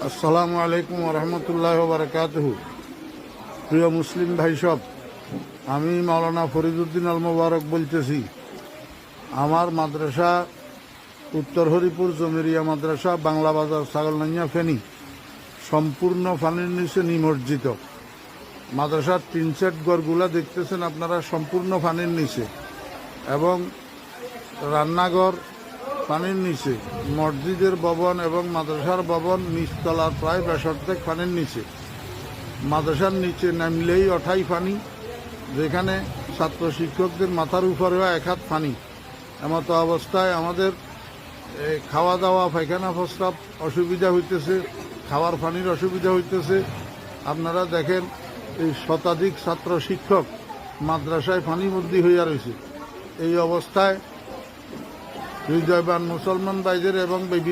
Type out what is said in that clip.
আসসালামু আলাইকুম রহমতুল্লাহ বারকাতুহু। প্রিয় মুসলিম ভাই সব, আমি মাওলানা ফরিদুদ্দিন আল মোবারক বলতেছি। আমার মাদ্রাসা উত্তর হরিপুর জমিরিয়া মাদ্রাসা, বাংলা বাজার, ছাগলনাইয়া, ফেনী সম্পূর্ণ পানির নিচে নিমজ্জিত। মাদ্রাসার তিন সেট ঘরগুলা দেখতেছেন আপনারা, সম্পূর্ণ পানির নিচে, এবং রান্নাঘর পানির নিচে, মসজিদের ভবন এবং মাদ্রাসার ভবন নিচতলার প্রায় 62 পানির নিচে। মাদ্রাসার নিচে নামলেই অঠাই পানি, যেখানে ছাত্র শিক্ষকদের মাথার উপরেও 1 হাত পানি। এমতো অবস্থায় আমাদের খাওয়া দাওয়া, পায়খানা প্রস্রাব অসুবিধা হইতেছে, খাওয়ার পানির অসুবিধা হইতেছে। আপনারা দেখেন, এই শতাধিক ছাত্র শিক্ষক মাদ্রাসায় পানিবন্দী হইয়া রয়েছে। এই অবস্থায় হৃদয়বান মুসলমান ভাইদের এবং বিভিন্ন